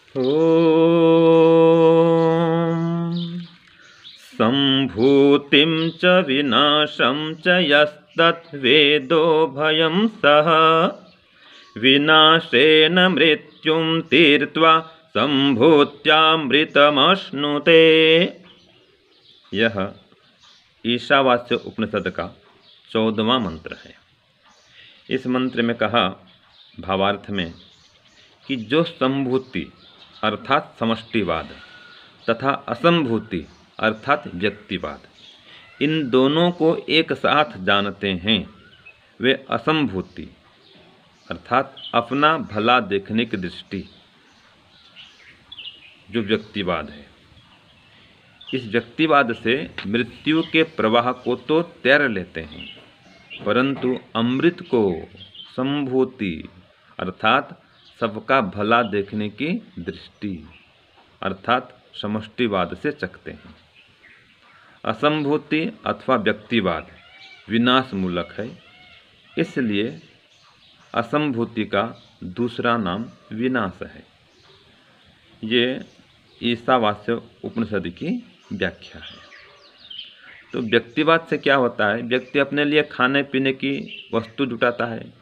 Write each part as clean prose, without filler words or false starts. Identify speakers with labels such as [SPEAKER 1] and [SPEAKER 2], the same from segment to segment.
[SPEAKER 1] ॐ सम्भूतिं च विनाशं च यस्तद्वेदो भयं सः विनाशेन मृत्युं तीर्त्वा सम्भूत्यामृतमश्नुते। यह ईशावास्य उपनिषद का 14वां मंत्र है। इस मंत्र में कहा भावार्थ में कि जो संभूति अर्थात समष्टिवाद तथा असंभूति अर्थात व्यक्तिवाद, इन दोनों को एक साथ जानते हैं, वे असंभूति अर्थात अपना भला देखने की दृष्टि जो व्यक्तिवाद है, इस व्यक्तिवाद से मृत्यु के प्रवाह को तो तैर लेते हैं, परंतु अमृत को संभूति अर्थात सबका भला देखने की दृष्टि अर्थात समष्टिवाद से चखते हैं। असंभूति अथवा व्यक्तिवाद विनाश मूलक है, इसलिए असंभूति का दूसरा नाम विनाश है। ये ईशावास्य उपनिषद की व्याख्या है। तो व्यक्तिवाद से क्या होता है? व्यक्ति अपने लिए खाने पीने की वस्तु जुटाता है,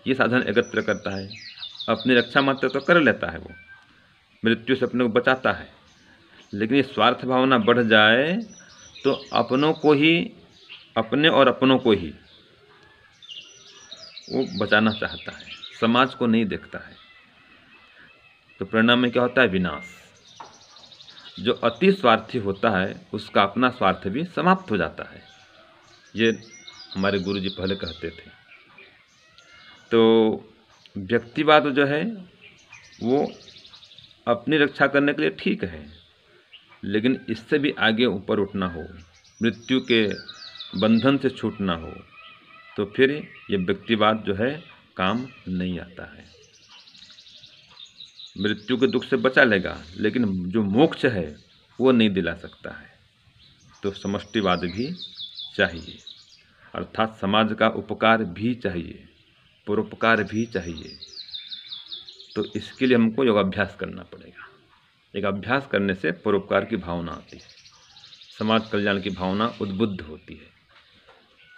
[SPEAKER 1] ये साधन एकत्र करता है, अपनी रक्षा मात्र तो कर लेता है, वो मृत्यु से अपने को बचाता है, लेकिन ये स्वार्थ भावना बढ़ जाए तो अपनों को ही, अपने और अपनों को ही वो बचाना चाहता है, समाज को नहीं देखता है। तो परिणाम में क्या होता है? विनाश। जो अति स्वार्थी होता है उसका अपना स्वार्थ भी समाप्त हो जाता है। ये हमारे गुरुजी पहले कहते थे। तो व्यक्तिवाद जो है वो अपनी रक्षा करने के लिए ठीक है, लेकिन इससे भी आगे ऊपर उठना हो, मृत्यु के बंधन से छूटना हो, तो फिर ये व्यक्तिवाद जो है काम नहीं आता है। मृत्यु के दुख से बचा लेगा, लेकिन जो मोक्ष है वो नहीं दिला सकता है। तो समष्टिवाद भी चाहिए, अर्थात समाज का उपकार भी चाहिए, परोपकार भी चाहिए। तो इसके लिए हमको योगाभ्यास करना पड़ेगा। एक अभ्यास करने से परोपकार की भावना आती है, समाज कल्याण की भावना उद्बुद्ध होती है,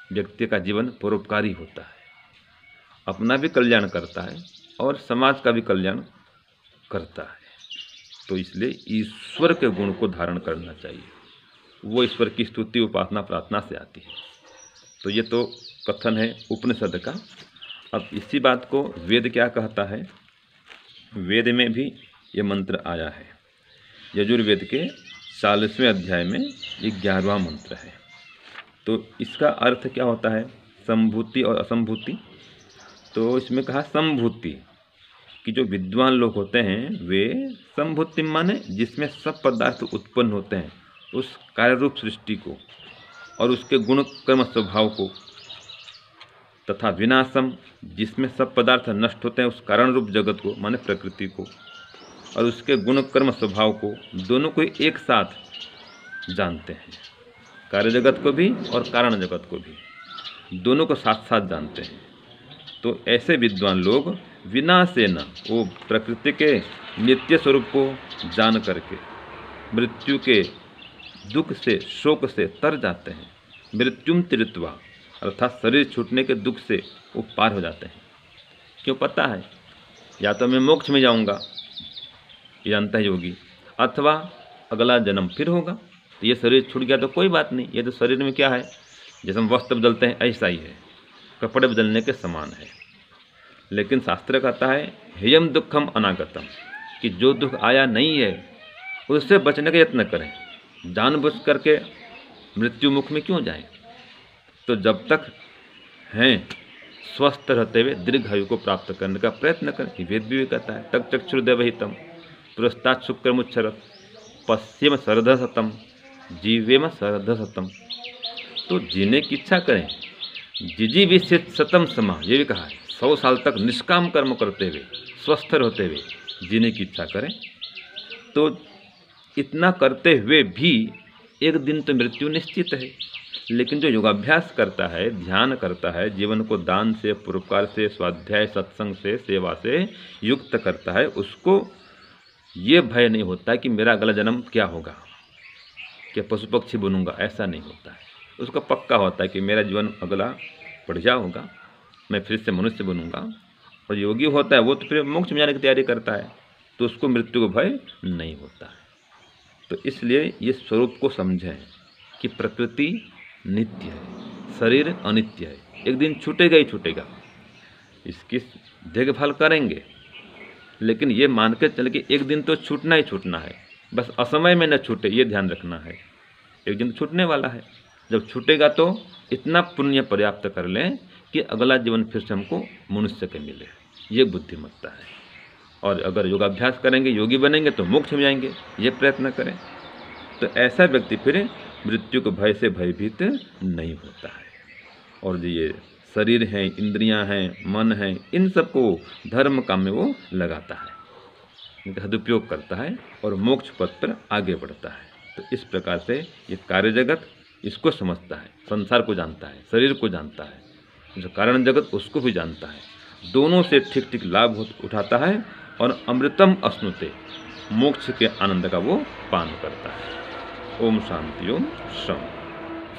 [SPEAKER 1] व्यक्ति का जीवन परोपकारी होता है, अपना भी कल्याण करता है और समाज का भी कल्याण करता है। तो इसलिए ईश्वर के गुण को धारण करना चाहिए, वो ईश्वर की स्तुति उपासना प्रार्थना से आती है। तो ये तो कथन है उपनिषद का। अब इसी बात को वेद क्या कहता है? वेद में भी ये मंत्र आया है। यजुर्वेद के 40वें अध्याय में 11वां मंत्र है। तो इसका अर्थ क्या होता है? संभूति और असंभूति। तो इसमें कहा संभूति कि जो विद्वान लोग होते हैं वे संभूति माने जिसमें सब पदार्थ उत्पन्न होते हैं उस कार्यरूप सृष्टि को और उसके गुण कर्म स्वभाव को, तथा विनाशम जिसमें सब पदार्थ नष्ट होते हैं उस कारण रूप जगत को माने प्रकृति को और उसके गुण कर्म स्वभाव को, दोनों को एक साथ जानते हैं। कार्य जगत को भी और कारण जगत को भी, दोनों को साथ साथ जानते हैं। तो ऐसे विद्वान लोग विनाशेन वो प्रकृति के नित्य स्वरूप को जान करके मृत्यु के दुख से, शोक से तर जाते हैं। मृत्युम तीर्त्वा अर्थात शरीर छूटने के दुख से वो पार हो जाते हैं। क्यों? पता है या तो मैं मोक्ष में जाऊंगा, ये जानता है योगी, अथवा अगला जन्म फिर होगा। तो ये शरीर छूट गया तो कोई बात नहीं, ये तो शरीर में क्या है, जैसे हम वस्त्र बदलते हैं ऐसा ही है, कपड़े बदलने के समान है। लेकिन शास्त्र कहता है हेयम दुखम अनागतम, कि जो दुख आया नहीं है उससे बचने का यत्न करें, जानबूझ करके मृत्यु मुख में क्यों जाएं। तो जब तक हैं स्वस्थ रहते हुए दीर्घायु को प्राप्त करने का प्रयत्न करें। वेद भी कहता है तक चक्षुर्देवहितम पुरस्तात् शुक्रमुच्छरत पश्चिम शरदशतम जीवेम शरदशतम। तो जीने की इच्छा करें, जिजी विशित शतम समा, ये भी कहा है 100 साल तक निष्काम कर्म करते हुए स्वस्थ रहते हुए जीने की इच्छा करें। तो इतना करते हुए भी एक दिन तो मृत्यु निश्चित है। लेकिन जो योगाभ्यास करता है, ध्यान करता है, जीवन को दान से, परोपकार से, स्वाध्याय, सत्संग से, सेवा से युक्त करता है, उसको ये भय नहीं होता कि मेरा अगला जन्म क्या होगा, क्या पशु पक्षी बनूंगा, ऐसा नहीं होता है। उसका पक्का होता है कि मेरा जीवन अगला बढ़िया होगा, मैं फिर से मनुष्य बनूंगा। और योगी होता है वो तो फिर मोक्ष में जाने की तैयारी करता है, तो उसको मृत्यु का भय नहीं होता है। तो इसलिए ये स्वरूप को समझें कि प्रकृति नित्य है, शरीर अनित्य है, एक दिन छूटेगा ही छूटेगा। इसकी देखभाल करेंगे, लेकिन ये मान के चले कि एक दिन तो छूटना ही छूटना है, बस असमय में न छूटे, ये ध्यान रखना है। एक दिन छूटने वाला है, जब छूटेगा तो इतना पुण्य पर्याप्त कर लें कि अगला जीवन फिर से हमको मनुष्य के मिले, ये बुद्धिमत्ता है। और अगर योगाभ्यास करेंगे, योगी बनेंगे तो मोक्ष में जाएंगे, ये प्रयत्न करें। तो ऐसा व्यक्ति फिर मृत्यु के भय से भयभीत नहीं होता है। और जो ये शरीर है, इंद्रियां हैं, मन है, इन सबको धर्म काम में वो लगाता है, इनका सदुपयोग करता है और मोक्ष पथ पर आगे बढ़ता है। तो इस प्रकार से ये कार्य जगत इसको समझता है, संसार को जानता है, शरीर को जानता है, जो कारण जगत उसको भी जानता है, दोनों से ठीक ठीक लाभ उठाता है और अमृतम अश्नुते, मोक्ष के आनंद का वो पान करता है। ओम शांति, ओम शम।